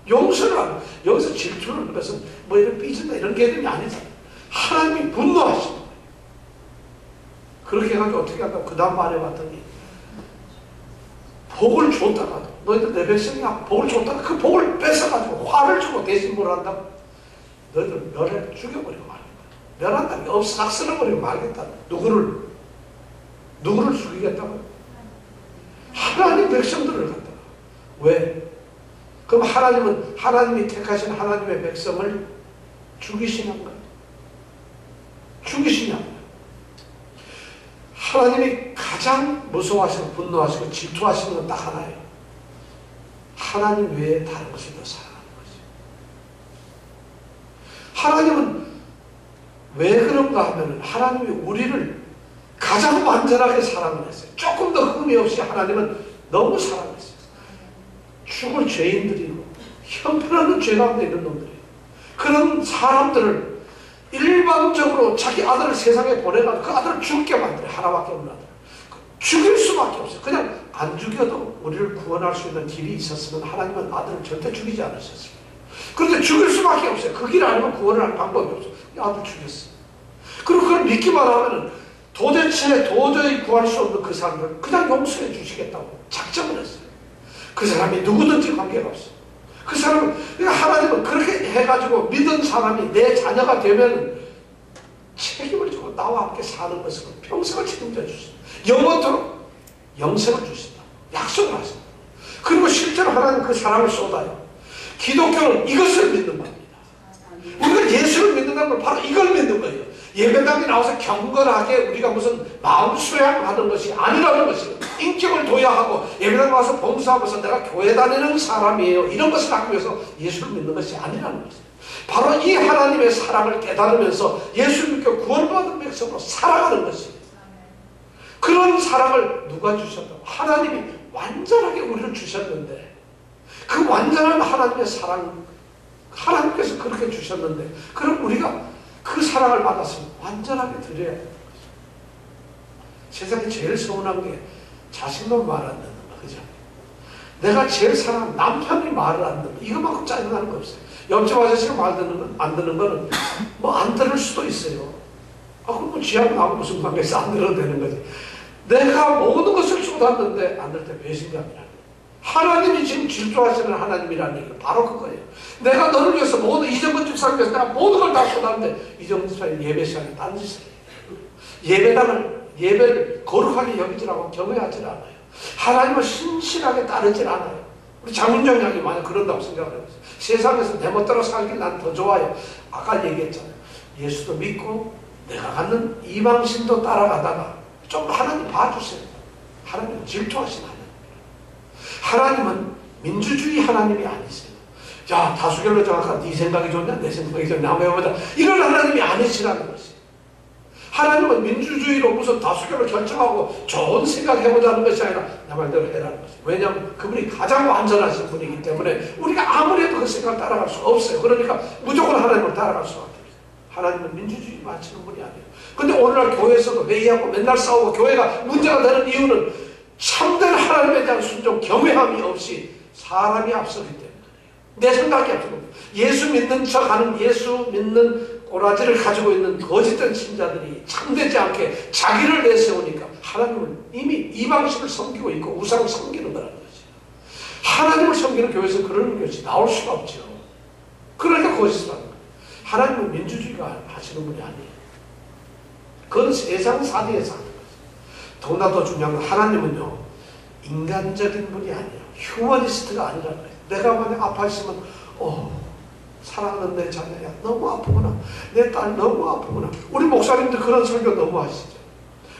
용서를 하는. 여기서 질투하는 것은 뭐 이런 삐진다 이런 개념이 아니잖아요. 하나님이 분노하시는 거예요. 그렇게 해가지고 어떻게 한다고 그 다음 말해봤더니 복을 줬다가도 너희들 내 백성이야 복을 줬다가 그 복을 뺏어가지고 화를 주고 대신 뭘 한다고? 너희들 멸해 죽여버리고 말겠다. 멸한다는 게 없어 싹쓸어버리고 말겠다. 누구를 죽이겠다고요? 하나님 백성들을 갖다가. 왜? 그럼 하나님은 하나님이 택하신 하나님의 백성을 죽이시는 거예요. 죽이시냐고요. 하나님이 가장 무서워하시고 분노하시고 질투하시는 건 딱 하나예요. 하나님 외에 다른 것을 더 사랑하는 거죠. 하나님은 왜 그런가 하면 하나님이 우리를 가장 완전하게 사랑을 했어요. 조금 더 흠이 없이 하나님은 너무 사랑했어요. 죽을 죄인들이고 형편없는 죄 가운데 있는 놈들이에요. 그런 사람들을 일방적으로 자기 아들을 세상에 보내가지고 그 아들을 죽게 만들어요. 하나밖에 없는 아들. 죽일 수밖에 없어요. 그냥 안 죽여도 우리를 구원할 수 있는 길이 있었으면 하나님은 아들을 절대 죽이지 않으셨습니다. 그런데 죽일 수밖에 없어요. 그 길 아니면 구원을 할 방법이 없어요. 아들 죽였어요. 그리고 그걸 믿기만 하면 도저히 구할 수 없는 그 사람을 그냥 용서해 주시겠다고 작정을 했어요. 그 사람이 누구든지 관계가 없어요. 그 사람은, 그러니까 하나님은 그렇게 해가지고 믿은 사람이 내 자녀가 되면 책임을 지고 나와 함께 사는 것을 평생을 책임져 주신다. 영원토록 영생을 주신다. 약속을 하신다. 그리고 실제로 하나님 그 사랑을 쏟아요. 기독교는 이것을 믿는 겁니다. 우리가 예수를 믿는다는 걸 바로 이걸 믿는 거예요. 예배당에 나와서 경건하게 우리가 무슨 마음 수양하는 것이 아니라는 것이에요. 인격을 도야하고 예배당 와서 봉사하면서 내가 교회 다니는 사람이에요. 이런 것을 하기 위해서 예수를 믿는 것이 아니라는 것이에요. 바로 이 하나님의 사랑을 깨달으면서 예수 믿고 구원받은 백성으로 살아가는 것이에요. 그런 사랑을 누가 주셨다고? 하나님이 완전하게 우리를 주셨는데 그 완전한 하나님의 사랑, 하나님께서 그렇게 주셨는데 그럼 우리가 그 사랑을 받았으면 완전하게 드려야 되는 거죠. 세상에 제일 서운한 게 자식만 말 안 듣는 거, 그죠? 내가 제일 사랑하는 남편이 말을 안 듣는 거, 이것만큼 짜증나는 거 없어요. 옆집 아저씨가 말 듣는 건, 안 듣는 거는 뭐 안 들을 수도 있어요. 그럼 뭐 쥐하고 나하고 무슨 관계에서 안 들어도 되는 거지. 내가 모든 것을 쏟았는데 안 들 때 배신감이라는 거예요. 하나님이 지금 질투하시는 하나님이라는 얘기가 바로 그거예요. 내가 너를 위해서 이정근 집사를 위해서 내가 모든 걸 다 쏟았는데 이정근 집사님 예배 시간에 딴짓을 해요. 예배를 거룩하게 여기지라고 경외하지 않아요. 하나님을 신실하게 따르지 않아요. 우리 장윤정 양이 만약 그런다고 생각을 해보세요. 세상에서 내 멋대로 살길 난 더 좋아요. 아까 얘기했잖아요. 예수도 믿고 내가 갖는 이방신도 따라가다가 좀 하나님 봐주세요. 하나님은 질투하신 하나님은 민주주의 하나님이 아니세요. 야, 다수결로 정확한 네 생각이 좋냐 내 생각이 좋냐 한번 해보자. 이런 하나님이 아니시라는 것이에요. 하나님은 민주주의로 무슨 다수결로 결정하고 좋은 생각해보자는 것이 아니라 내 말대로 해라는 것이에요. 왜냐하면 그분이 가장 완전하신 분이기 때문에 우리가 아무래도 그 생각을 따라갈 수가 없어요. 그러니까 무조건 하나님을 따라갈 수가 없어요. 하나님은 민주주의 맞추는 분이 아니에요. 근데 오늘날 교회에서도 회의하고 맨날 싸우고 교회가 문제가 되는 이유는 참된 하나님에 대한 순종, 경외함이 없이 사람이 앞서기 때문에 내 생각이 앞서고 예수 믿는 척하는 예수 믿는 꼬라지를 가지고 있는 거짓된 신자들이 참되지 않게 자기를 내세우니까 하나님은 이미 이방신을 섬기고 있고 우상을 섬기는 거라는 거죠. 하나님을 섬기는 교회에서 그런 것이 나올 수가 없죠. 그러니까 거짓을 하는 거예요. 하나님은 민주주의가 하시는 분이 아니에요. 그건 세상 사대에서 하는 거예요. 더구나 더 중요한 건 하나님은요 인간적인 분이 아니에요. 휴머니스트가 아니라는 거예요. 내가 만약 아파있으면 사랑하는 내 자녀야 너무 아프구나, 내 딸 너무 아프구나. 우리 목사님들 그런 설교 너무 하시죠.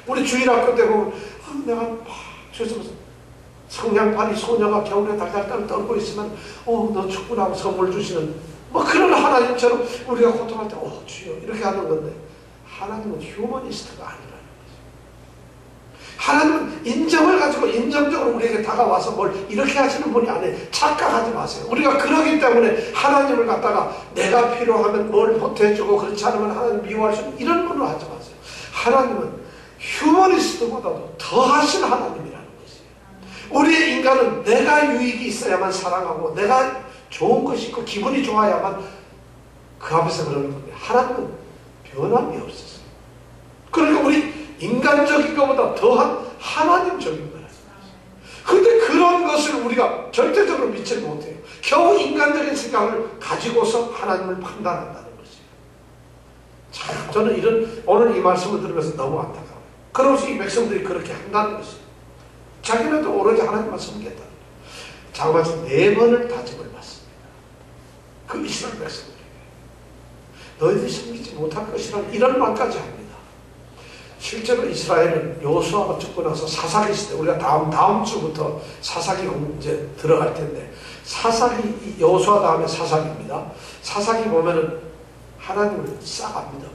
우리 주일학교 때 보면 내가 막 죄송해서 성냥팔이 소녀가 겨울에 달달달 떨고 있으면 너 춥구나 하고 선물 주시는 뭐 그런 하나님처럼 우리가 고통할 때 주여 이렇게 하는 건데 하나님은 휴머니스트가 아니라는 거죠. 하나님은 인정을 가지고 인정적으로 우리에게 다가와서 뭘 이렇게 하시는 분이 아니에요. 착각하지 마세요. 우리가 그러기 때문에 하나님을 갖다가 내가 필요하면 뭘 보태주고 그렇지 않으면 하나님 미워할 수 있는 이런 분으로 하지 마세요. 하나님은 휴머니스트보다도 더 하신 하나님이라는 것이에요. 우리의 인간은 내가 유익이 있어야만 사랑하고 내가 좋은 것이 있고 기분이 좋아야만 그 앞에서 그러는 건데 하나님은 변함이 없었어요. 그러니까 우리 인간적인 것보다 더한 하나님적인 거예요. 그런데 그런 것을 우리가 절대적으로 믿지 못해요. 겨우 인간적인 생각을 가지고서 하나님을 판단한다는 것이에요. 참 저는 오늘 이 말씀을 들으면서 너무 안타까워요. 그러면서 이 백성들이 그렇게 한다는 것이에요. 자기네도 오로지 하나님만 섬기겠다는 거예요. 장마치 4번을 다짐을 받습니다. 그 이스라엘 백성들에게 너희들이 섬기지 못할 것이라는 이런 말까지 합니다. 실제로 이스라엘은 여호수아가 죽고 나서 사사기 시대, 우리가 다음 주부터 사사기 이제 들어갈 텐데 사사기, 여호수아 다음에 사사기입니다. 사사기 보면은 하나님을 싹 안 믿어버려요.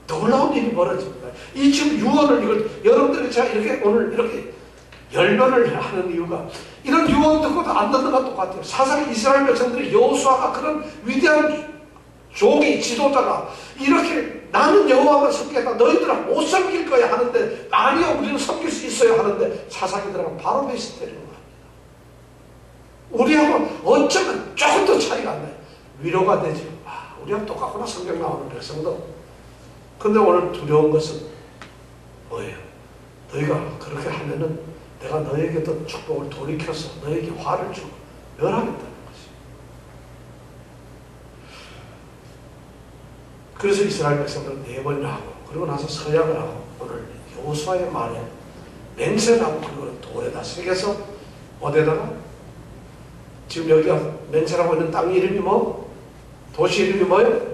놀라운 일이 벌어집니다. 이 지금 유언을 여러분들이 제가 이렇게 오늘 이렇게 열변을 하는 이유가 이런 유언 듣고도 안 듣는 것 똑같아요. 사상 이스라엘 백성들이 여호수아가 그런 위대한 종이 지도자가 이렇게 나는 여호와만 섬기겠다 너희들은 못 섬길 거야 하는데 아니요 우리는 섬길 수 있어요 하는데 사상이 들어가면 바로 베이스 때리는 겁니다. 우리하고 어쩌면 조금 더 차이가 안 나요. 위로가 되죠. 아, 우리하고 똑같구나 성경 나오는 백성도. 근데 오늘 두려운 것은 뭐예요? 너희가 그렇게 하면은 내가 너에게도 축복을 돌이켜서 너에게 화를 주고 멸하겠다는 것이. 그래서 이스라엘 백성들은 4번이나 하고 그리고 나서 서약을 하고 오늘 여호수아의 말에 맹세를 하고 그걸 돌에다 새겨서 어디다가 지금 여기가 맹세하고 있는 땅 이름이 뭐? 도시 이름이 뭐예요?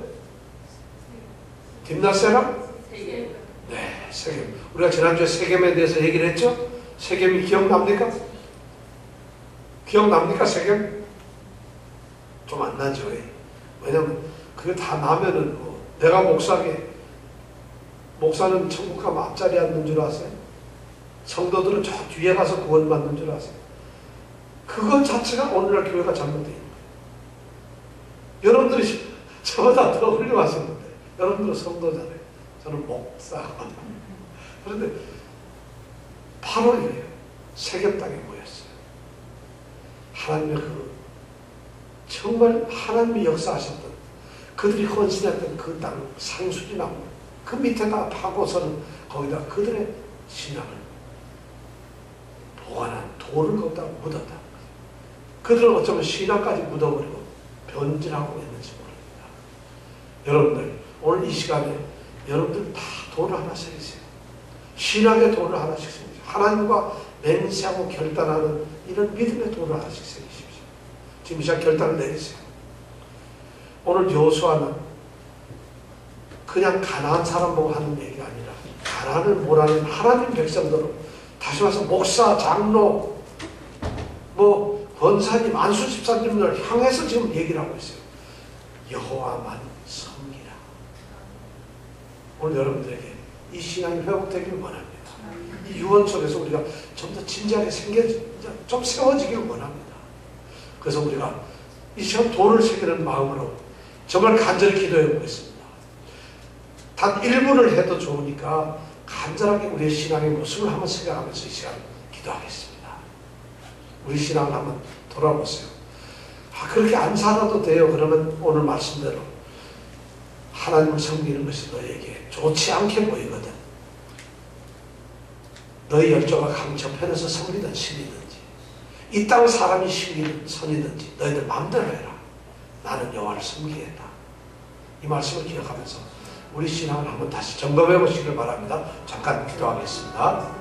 딥나세라? 세겜. 네, 세겜. 우리가 지난주에 세겜에 대해서 얘기를 했죠? 세겜이 기억납니까? 기억납니까 세겜? 좀 안 나죠. 왜냐면 그게 다 나면은 뭐 내가 목사는 천국 가면 앞자리에 앉는 줄 아세요? 성도들은 저 뒤에 가서 구원받는 줄 아세요? 그것 자체가 오늘날 교회가 잘못되어 있는 거예요. 여러분들이 저보다 더 훌륭하셨는데 여러분들은 성도잖아요. 저는 목사. 그런데 바로 이래요. 세겜 땅에 모였어요. 하나님의 그 정말 하나님이 역사하셨던 그들이 헌신했던 그 땅 상수리나무 그 밑에다 파고서는 거기다 그들의 신앙을 보관한 돌을 거기다 묻었다. 그들은 어쩌면 신앙까지 묻어버리고 변질하고 있는지 모릅니다. 여러분들 오늘 이 시간에 여러분들 다 돌을 하나 새기세요. 신앙의 돌을 하나씩 새기세요. 하나님과 맹세하고 결단하는 이런 믿음의 돌을 하나씩 새기십시오. 지금 이 시간 결단을 내리세요. 오늘 여호수아는 그냥 가난한 사람 보고 하는 얘기가 아니라 가난을 몰아낸 하나님 백성들은 다시 와서 목사, 장로, 뭐 권사님, 안수 집사님들 향해서 지금 얘기를 하고 있어요. 여호와만 섬기라. 오늘 여러분들에게 이 신앙이 회복되기를 원합니다. 이 유언 속에서 우리가 좀 더 진지하게 좀 세워지기를 원합니다. 그래서 우리가 이 시간 돌을 새기는 마음으로 정말 간절히 기도해 보겠습니다. 단 1분을 해도 좋으니까 간절하게 우리의 신앙의 모습을 한번 생각하면서 이 시간 기도하겠습니다. 우리 신앙을 한번 돌아보세요. 그렇게 안 살아도 돼요. 그러면 오늘 말씀대로 하나님을 섬기는 것이 너에게 좋지 않게 보이거든. 너의 열조가 강 저편에서 섬기던 신이든지 이 땅 사람이 섬기는 선이든지 너희들 마음대로 해라. 나는 여호와를 섬기겠다. 이 말씀을 기억하면서 우리 신앙을 한번 다시 점검해 보시길 바랍니다. 잠깐 기도하겠습니다.